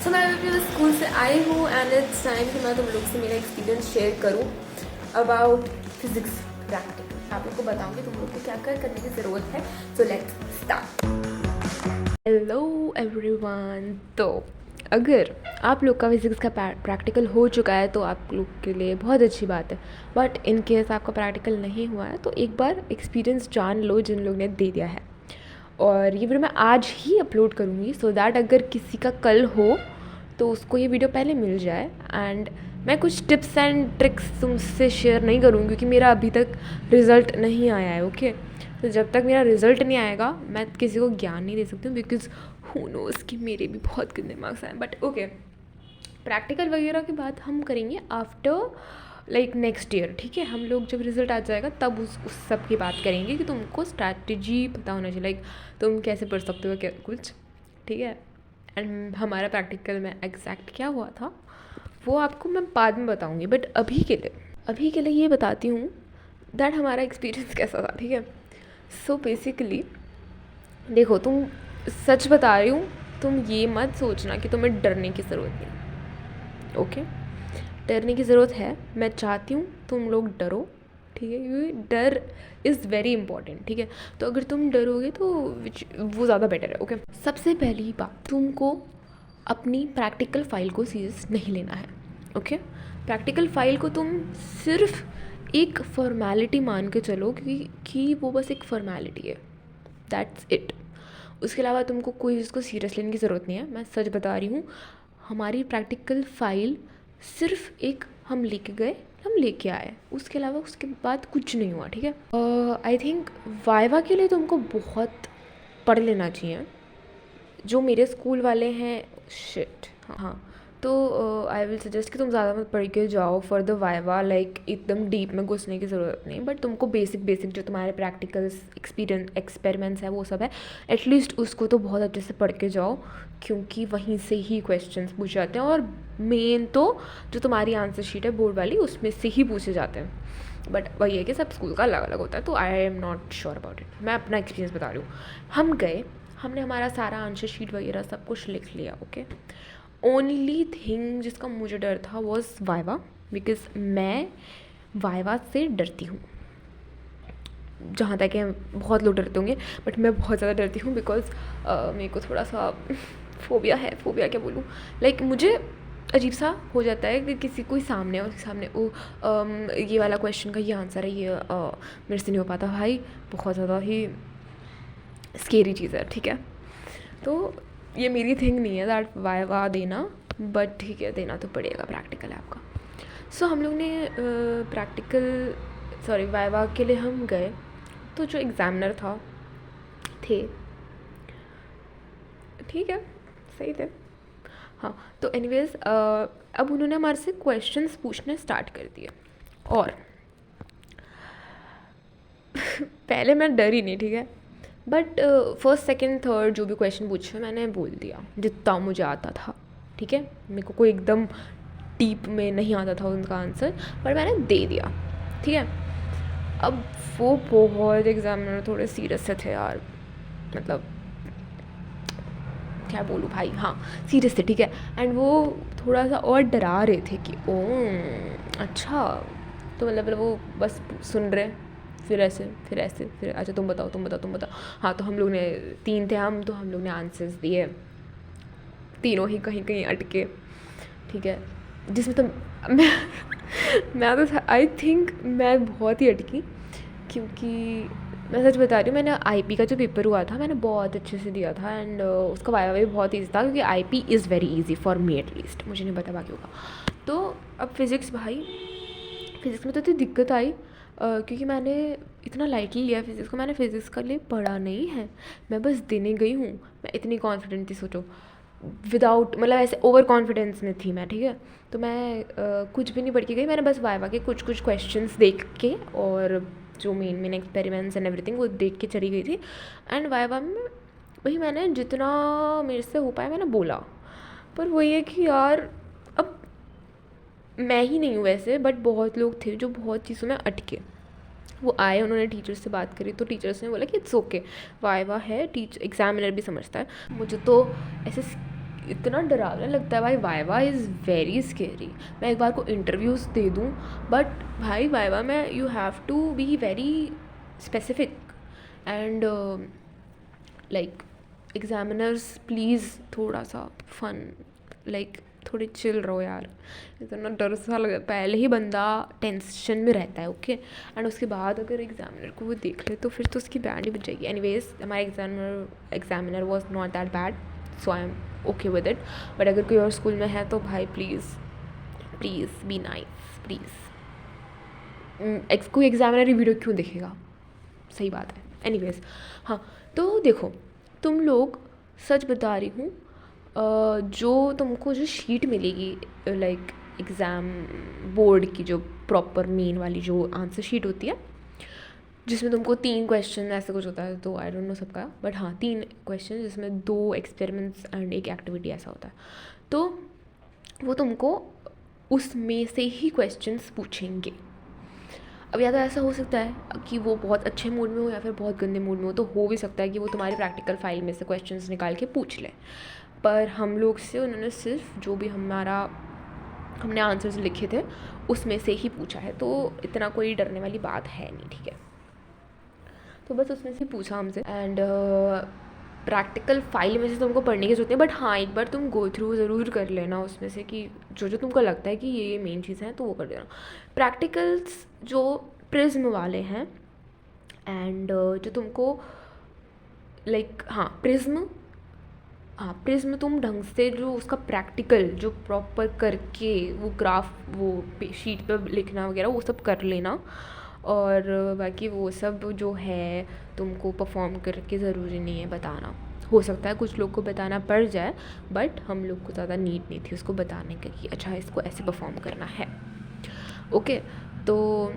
सो मैं अभी बस स्कूल से आई हूँ एंड इट्स टाइम कि मैं तुम लोग से मेरा एक्सपीरियंस शेयर करूँ अबाउट फिजिक्स प्रैक्टिकल। आप लोग को बताऊँगी तुम लोग को क्या क्या करने की ज़रूरत है। So let's start. Hello everyone. तो अगर आप लोग का फिज़िक्स का प्रैक्टिकल हो चुका है तो आप लोग के लिए बहुत अच्छी बात है, बट इन केस आपका प्रैक्टिकल नहीं हुआ है तो एक बार एक्सपीरियंस जान लो जिन लोग ने दे दिया है। और ये वीडियो मैं आज ही अपलोड करूँगी सो दैट अगर किसी का कल हो तो उसको ये वीडियो पहले मिल जाए। एंड मैं कुछ टिप्स एंड ट्रिक्स तुमसे शेयर नहीं करूँगी क्योंकि मेरा अभी तक रिज़ल्ट नहीं आया है। ओके, तो जब तक मेरा रिज़ल्ट नहीं आएगा मैं किसी को ज्ञान नहीं दे सकती हूँ, बिकॉज हु नोज़ कि मेरे भी बहुत गंदे मार्क्स आए। बट ओके, प्रैक्टिकल वगैरह की बात हम करेंगे आफ्टर लाइक नेक्स्ट ईयर। ठीक है, हम लोग जब रिज़ल्ट आ जाएगा तब उस सब की बात करेंगे कि तुमको स्ट्रैटेजी पता होना चाहिए, लाइक तुम कैसे पढ़ सकते हो क्या कुछ। ठीक है, एंड हमारा प्रैक्टिकल में एग्जैक्ट क्या हुआ था वो आपको मैं बाद में बताऊंगी, बट अभी के लिए ये बताती हूँ दैट हमारा एक्सपीरियंस कैसा था। ठीक है, सो बेसिकली देखो, तुम सच बता रही हूँ, तुम ये मत सोचना कि तुम्हें डरने की ज़रूरत नहीं। ओके, डरने की ज़रूरत है, मैं चाहती हूँ तुम लोग डरो। ठीक है, क्योंकि डर इज़ वेरी इंपॉर्टेंट। ठीक है, तो अगर तुम डरोगे तो वो ज़्यादा बेटर है। ओके, सबसे पहली बात, तुमको अपनी प्रैक्टिकल फ़ाइल को सीरियस नहीं लेना है। ओके, प्रैक्टिकल फ़ाइल को तुम सिर्फ एक फॉर्मेलिटी मान के चलो कि वो बस एक फॉर्मेलिटी है, दैट्स इट। उसके अलावा तुमको कोई इसको सीरियस लेने की ज़रूरत नहीं है। मैं सच बता रही हूँ, हमारी प्रैक्टिकल फ़ाइल सिर्फ एक हम लेके गए, हम लेके आए, उसके अलावा उसके बाद कुछ नहीं हुआ। ठीक है, आई थिंक वाइवा के लिए तुमको बहुत पढ़ लेना चाहिए। जो मेरे स्कूल वाले हैं, शिट, हाँ, तो आई विल सजेस्ट कि तुम ज़्यादा मत पढ़ के जाओ फॉर द वाइवा, लाइक एकदम डीप में घुसने की ज़रूरत नहीं, बट तुमको बेसिक जो तुम्हारे प्रैक्टिकल्स एक्सपेरिमेंट्स है वो सब है, एटलीस्ट उसको तो बहुत अच्छे से पढ़ के जाओ, क्योंकि वहीं से ही क्वेश्चंस पूछे जाते हैं। और मेन तो जो तुम्हारी आंसर शीट है बोर्ड वाली, उसमें से ही पूछे जाते हैं। बट वही है कि सब स्कूल का अलग अलग होता है, तो I am not sure about it. मैं अपना एक्सपीरियंस बता रही हूँ। हम गए, हमने हमारा सारा आंसर शीट वगैरह सब कुछ लिख लिया। ओके, ओनली थिंग जिसका मुझे डर था वॉज वाइवा, बिकॉज मैं वाइवा से डरती हूँ। जहाँ तक है बहुत लोग डरते होंगे, बट मैं बहुत ज़्यादा डरती हूँ, बिकॉज मेरे को थोड़ा सा फोबिया है। फोबिया क्या बोलूँ, लाइक मुझे अजीब सा हो जाता है कि किसी कोई सामने और सामने वो ये वाला क्वेश्चन का ये आंसर है, ये मेरे से नहीं हो पाता भाई, बहुत ज़्यादा ही स्केरी चीज़ है। ठीक है, तो ये मेरी थिंग नहीं है दैट वाइवा देना, बट ठीक है, देना तो पड़ेगा, प्रैक्टिकल है आपका। सो हम लोग ने वाइवा के लिए हम गए, तो जो एग्ज़ामिनर थे ठीक है, सही थे, हाँ। तो एनीवेज अब उन्होंने हमारे से क्वेश्चंस पूछने स्टार्ट कर दिए, और पहले मैं डरी नहीं। ठीक है, बट फर्स्ट सेकंड थर्ड जो भी क्वेश्चन पूछे मैंने बोल दिया जितना मुझे आता था। ठीक है, मेरे को कोई एकदम डीप में नहीं आता था उनका आंसर, पर मैंने दे दिया। ठीक है, अब वो बहुत एग्जामिनर थोड़े सीरियस से थे यार, मतलब क्या बोलूँ भाई, हाँ सीरियस थे। ठीक है, एंड वो थोड़ा सा और डरा रहे थे कि ओ अच्छा, तो मतलब वो बस सुन रहे, फिर ऐसे फिर अच्छा तुम बताओ। हाँ, तो हम लोग ने 3 थे हम, तो हम लोग ने आंसर्स दिए, तीनों ही कहीं कहीं अटके। ठीक है, जिसमें तो मैं तो आई थिंक मैं बहुत ही अटकी, क्योंकि मैं सच बता रही हूँ, मैंने आईपी का जो पेपर हुआ था मैंने बहुत अच्छे से दिया था, एंड उसका वाइवा भी बहुत ईजी था, क्योंकि IP is very easy for me at least, मुझे नहीं पता बाकी होगा। तो अब फिज़िक्स में तो इतनी दिक्कत आई, क्योंकि मैंने इतना लाइटली लिया फिज़िक्स को, मैंने फ़िज़िक्स के लिए पढ़ा नहीं है, मैं बस देने गई हूँ। मैं इतनी कॉन्फिडेंट थी, सोचो, विदाउट मतलब ऐसे ओवर कॉन्फिडेंस में थी मैं। ठीक है, तो मैं कुछ भी नहीं पढ़ के गई, मैंने बस वाइवा के कुछ क्वेश्चंस देख के और जो मेन एक्सपेरिमेंट्स एंड एवरीथिंग वो देख के चली गई थी। एंड वाइवा में वही मैंने जितना मेरे से हो पाया मैंने बोला, पर वही है कि यार अब मैं ही नहीं हूँ वैसे, बट बहुत लोग थे जो बहुत चीज़ों में अटके। वो आए, उन्होंने टीचर्स से बात करी, तो टीचर्स ने बोला कि इट्स ओके, वाइवा है, एग्जामिनर भी समझता है। मुझे तो ऐसे इतना डरावना लगता है भाई, वाइवा इज़ वेरी स्केरी। मैं एक बार को इंटरव्यूज़ दे दूँ, बट भाई वाइवा में you have to be very specific and like examiners please थोड़ा सा फन, लाइक थोड़े चिल रहो यार। इतना डर सा लग, पहले ही बंदा टेंशन में रहता है, ओके, एंड उसके बाद अगर एग्जामिनर को वो देख ले तो फिर तो उसकी बैंड ही बज जाएगी। एनीवेज हमारा examiner was not that bad, so I am okay with it. But अगर कोई और स्कूल में है तो भाई please please be nice please. कोई एग्जामिनर ही वीडियो क्यों देखेगा, सही बात है। एनीवेज हाँ, तो देखो तुम लोग, सच बता रही हूँ, जो तुमको जो शीट मिलेगी लाइक एग्ज़ाम बोर्ड की, जो प्रॉपर मेन वाली जो आंसर शीट होती है, जिसमें तुमको 3 क्वेश्चन ऐसा कुछ होता है, तो आई डोंट नो सबका, बट हाँ 3 क्वेश्चन जिसमें 2 एक्सपेरिमेंट्स एंड एक एक्टिविटी ऐसा होता है, तो वो तुमको उसमें से ही क्वेश्चंस पूछेंगे। अब या तो ऐसा हो सकता है कि वो बहुत अच्छे मूड में हो या फिर बहुत गंदे मूड में हो, तो हो भी सकता है कि वो तुम्हारी प्रैक्टिकल फाइल में से क्वेश्चंस निकाल के पूछ लें। पर हम लोग से उन्होंने सिर्फ जो भी हमने आंसर्स लिखे थे उसमें से ही पूछा है, तो इतना कोई डरने वाली बात है नहीं, ठीक है। तो बस उसमें से पूछा हमसे, एंड प्रैक्टिकल फाइल में से तुमको पढ़ने की जरूरत नहीं, बट हाँ एक बार तुम गो थ्रू ज़रूर कर लेना उसमें से कि जो जो तुमको लगता है कि ये मेन चीज़ है तो वो कर देना। प्रैक्टिकल्स जो प्रिज्म वाले हैं एंड जो तुमको लाइक प्रिज्म तुम ढंग से जो उसका प्रैक्टिकल जो प्रॉपर करके वो ग्राफ वो शीट पे लिखना वगैरह वो सब कर लेना, और बाकी वो सब जो है तुमको परफॉर्म करके ज़रूरी नहीं है बताना। हो सकता है कुछ लोग को बताना पड़ जाए, बट हम लोग को ज़्यादा नीड नहीं थी उसको बताने का कि अच्छा इसको ऐसे परफॉर्म करना है, ओके। तो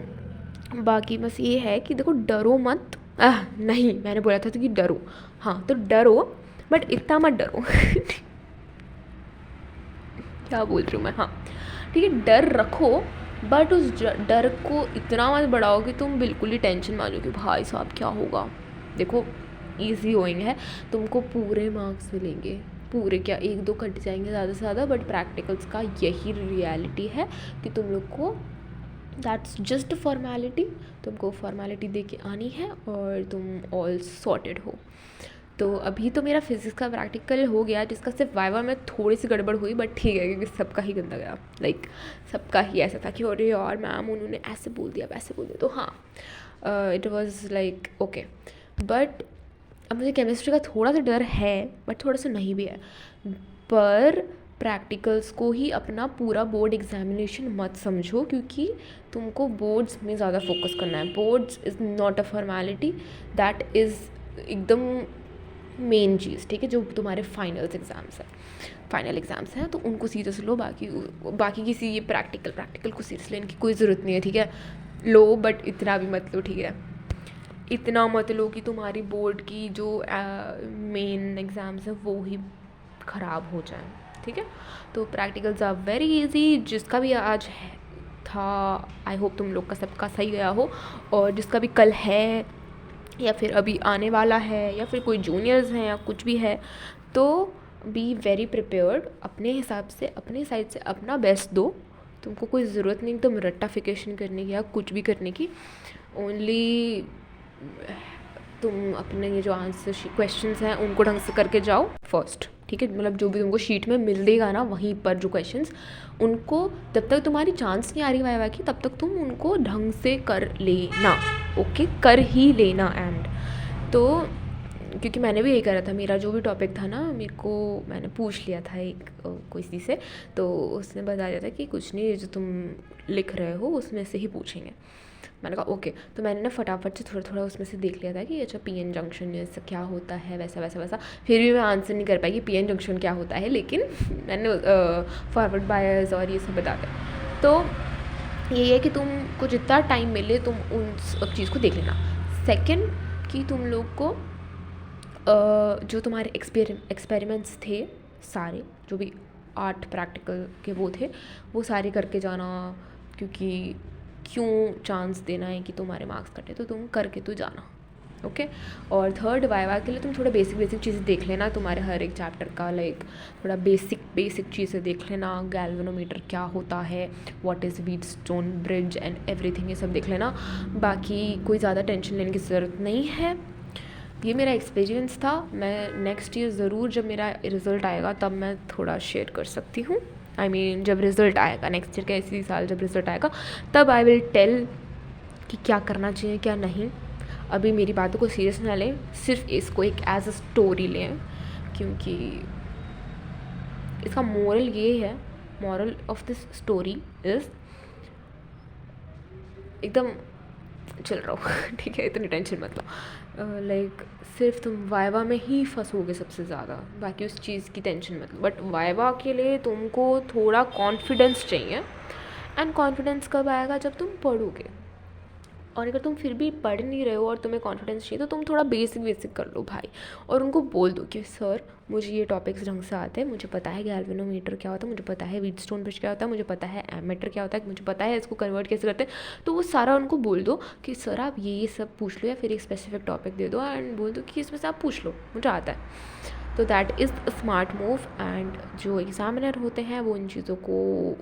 बाकी बस ये है कि देखो डरो मत, नहीं मैंने बोला था तो कि डरो, हाँ तो डरो बट इतना मत डरो क्या बोल रही हूँ मैं, हाँ ठीक है, डर रखो बट उस डर को इतना मत बढ़ाओ कि तुम बिल्कुल ही टेंशन मान लो कि भाई साहब क्या होगा। देखो इजी गोइंग है, तुमको पूरे मार्क्स मिलेंगे, पूरे क्या 1-2 कट जाएंगे ज़्यादा से ज़्यादा, बट प्रैक्टिकल्स का यही रियलिटी है कि तुम लोग को दैट्स जस्ट फॉर्मेलिटी, तुमको फॉर्मेलिटी दे के आनी है और तुम ऑल सॉर्टेड हो। तो अभी तो मेरा फिज़िक्स का प्रैक्टिकल हो गया जिसका सिर्फ वाइवा में थोड़ी सी गड़बड़ हुई, बट ठीक है क्योंकि सबका ही गंदा गया, लाइक सबका ही ऐसा था कि अरे यार मैम उन्होंने ऐसे बोल दिया वैसे बोल दिया, तो हाँ it was like okay. But अब मुझे केमिस्ट्री का थोड़ा सा डर है बट थोड़ा सा नहीं भी है, पर प्रैक्टिकल्स को ही अपना पूरा बोर्ड एग्जामिनेशन मत समझो, क्योंकि तुमको बोर्ड्स में ज़्यादा फोकस करना है। Boards is not a formality, that is एकदम मेन चीज़, ठीक है। जो तुम्हारे फाइनल एग्ज़ाम्स हैं तो उनको सीरियस लो, बाकी किसी ये प्रैक्टिकल को सीरियस लेने की कोई ज़रूरत नहीं है, ठीक है। लो बट इतना भी मत लो, ठीक है, इतना मत लो कि तुम्हारी बोर्ड की जो मेन एग्ज़ाम्स हैं वो ही ख़राब हो जाए, ठीक है। तो प्रैक्टिकल्स आर वेरी इजी, जिसका भी आज था आई होप तुम लोग का सबका सही गया हो, और जिसका भी कल है या फिर अभी आने वाला है या फिर कोई जूनियर्स हैं या कुछ भी है, तो बी वेरी प्रिपेयर्ड, अपने हिसाब से अपने साइड से अपना बेस्ट दो। तुमको कोई ज़रूरत नहीं एकदम रट्टाफिकेशन करने की या कुछ भी करने की, ओनली तुम अपने ये जो आंसर क्वेश्चंस हैं उनको ढंग से करके जाओ फर्स्ट, ठीक है। मतलब जो भी तुमको शीट में मिल देगा ना वहीं पर जो क्वेश्चंस, उनको जब तक तुम्हारी चांस नहीं आ रही वाइवा की तब तक तुम उनको ढंग से कर लेना, ओके, कर ही लेना। एंड तो क्योंकि मैंने भी यही करा था, मेरा जो भी टॉपिक था ना मैंने पूछ लिया था एक किसी से, तो उसने बता दिया था कि कुछ नहीं, जो तुम लिख रहे हो उसमें से ही पूछेंगे। मैंने कहा ओके, तो मैंने ना फटाफट से थोड़ा उसमें से देख लिया था कि अच्छा पीएन जंक्शन जैसा क्या होता है, वैसा। फिर भी मैं आंसर नहीं कर पाई कि पीएन जंक्शन क्या होता है, लेकिन मैंने फॉरवर्ड बायस और ये सब बता दिया। तो यही है कि तुमको जितना टाइम मिले तुम उन सब चीज़ को देख लेना। सेकेंड कि तुम लोग को जो तुम्हारे एक्सपेरिमेंट्स थे सारे, जो भी 8 प्रैक्टिकल के वो थे, वो सारे करके जाना, क्योंकि क्यों चांस देना है कि तुम्हारे मार्क्स कटे, तो तुम करके तो जाना, ओके और थर्ड वाइवा के लिए तुम थोड़ा बेसिक चीज़ें देख लेना तुम्हारे हर एक चैप्टर का, लाइक थोड़ा बेसिक चीज़ें देख लेना, गैल्वेनोमीटर क्या होता है, what is Wheatstone bridge and everything, ये सब देख लेना। बाकी कोई ज़्यादा टेंशन लेने की ज़रूरत नहीं है। ये मेरा एक्सपीरियंस था। मैं नेक्स्ट ईयर ज़रूर जब मेरा रिज़ल्ट आएगा तब मैं थोड़ा शेयर कर सकती हूँ। I mean, जब रिज़ल्ट आएगा नेक्स्ट ईयर का, इसी साल जब रिज़ल्ट आएगा तब आई विल टेल कि क्या करना चाहिए क्या नहीं। अभी मेरी बातों को सीरियस ना लें, सिर्फ इसको एक एज अ स्टोरी लें, क्योंकि इसका मोरल ये है, moral of this story is एकदम चल रहा हो ठीक है, इतनी टेंशन मत लो। लाइक सिर्फ तुम वाइवा में ही फंसोगे सबसे ज़्यादा, बाकी उस चीज़ की टेंशन मत लो। बट वाइवा के लिए तुमको थोड़ा कॉन्फिडेंस चाहिए, एंड कॉन्फिडेंस कब आएगा, जब तुम पढ़ोगे। और अगर तुम फिर भी पढ़ नहीं रहे हो और तुम्हें कॉन्फिडेंस चाहिए तो तुम थोड़ा बेसिक कर लो भाई, और उनको बोल दो कि सर मुझे ये टॉपिक्स ढंग से आते हैं, मुझे पता है गैल्वेनोमीटर क्या होता है, मुझे पता है व्हीटस्टोन ब्रिज क्या होता है, मुझे पता है एमीटर क्या होता है, मुझे पता है इसको कन्वर्ट कैसे करते हैं। तो वो सारा उनको बोल दो कि सर आप ये सब पूछ लो, या फिर एक स्पेसिफिक टॉपिक दे दो एंड बोल दो कि इसमें से आप पूछ लो, मुझे आता है। तो that is a smart move. And जो एग्जामिनर होते हैं वो इन चीज़ों को